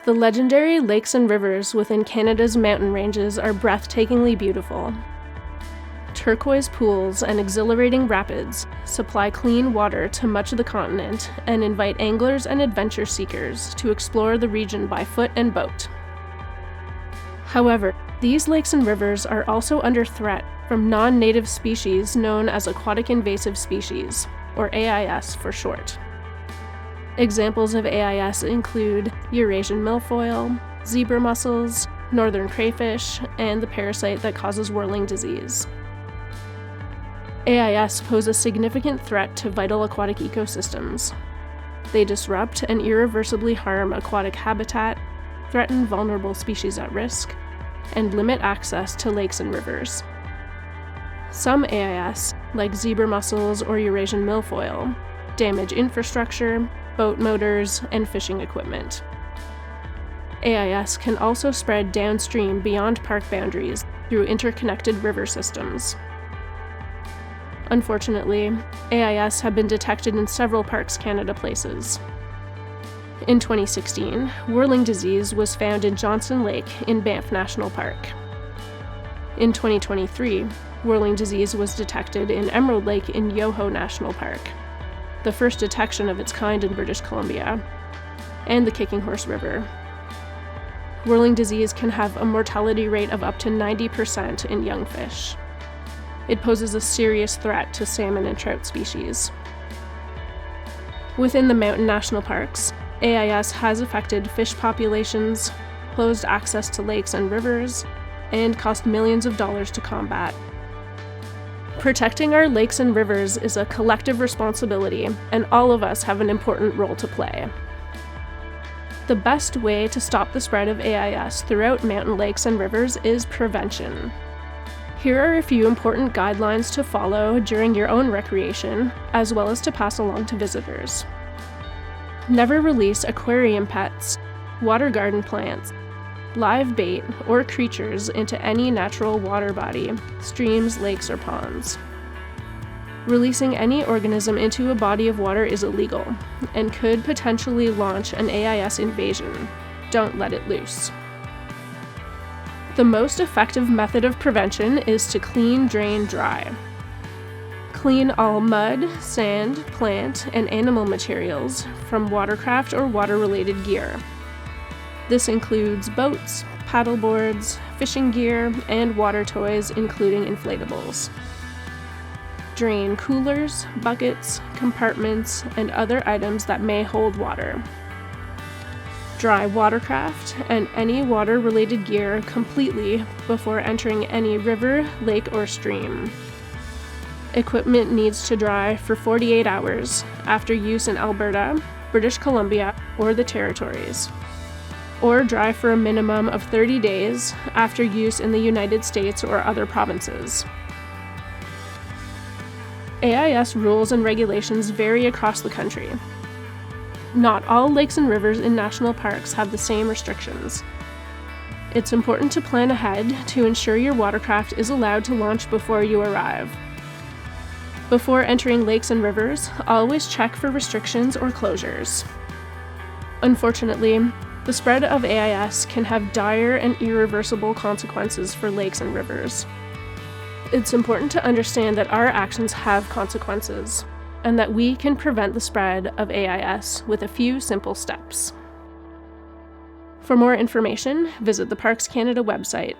The legendary lakes and rivers within Canada's mountain ranges are breathtakingly beautiful. Turquoise pools and exhilarating rapids supply clean water to much of the continent and invite anglers and adventure seekers to explore the region by foot and boat. However, these lakes and rivers are also under threat from non-native species known as Aquatic Invasive species, or AIS for short. Examples of AIS include Eurasian milfoil, zebra mussels, northern crayfish, and the parasite that causes whirling disease. AIS pose a significant threat to vital aquatic ecosystems. They disrupt and irreversibly harm aquatic habitat, threaten vulnerable species at risk, and limit access to lakes and rivers. Some AIS, like zebra mussels or Eurasian milfoil, damage infrastructure, boat motors, and fishing equipment. AIS can also spread downstream beyond park boundaries through interconnected river systems. Unfortunately, AIS have been detected in several Parks Canada places. In 2016, whirling disease was found in Johnson Lake in Banff National Park. In 2023, whirling disease was detected in Emerald Lake in Yoho National Park, the first detection of its kind in British Columbia, and the Kicking Horse River. Whirling disease can have a mortality rate of up to 90% in young fish. It poses a serious threat to salmon and trout species. Within the mountain national parks, AIS has affected fish populations, closed access to lakes and rivers, and cost millions of dollars to combat. Protecting our lakes and rivers is a collective responsibility, and all of us have an important role to play. The best way to stop the spread of AIS throughout mountain lakes and rivers is prevention. Here are a few important guidelines to follow during your own recreation, as well as to pass along to visitors. Never release aquarium pets, water garden plants, live bait, or creatures into any natural water body, streams, lakes, or ponds. Releasing any organism into a body of water is illegal and could potentially launch an AIS invasion. Don't let it loose. The most effective method of prevention is to clean, drain, dry. Clean all mud, sand, plant, and animal materials from watercraft or water-related gear. This includes boats, paddleboards, fishing gear, and water toys, including inflatables. Drain coolers, buckets, compartments, and other items that may hold water. Dry watercraft and any water-related gear completely before entering any river, lake, or stream. Equipment needs to dry for 48 hours after use in Alberta, British Columbia, or the Territories, or dry for a minimum of 30 days after use in the United States or other provinces. AIS rules and regulations vary across the country. Not all lakes and rivers in national parks have the same restrictions. It's important to plan ahead to ensure your watercraft is allowed to launch before you arrive. Before entering lakes and rivers, always check for restrictions or closures. Unfortunately, the spread of AIS can have dire and irreversible consequences for lakes and rivers. It's important to understand that our actions have consequences, and that we can prevent the spread of AIS with a few simple steps. For more information, visit the Parks Canada website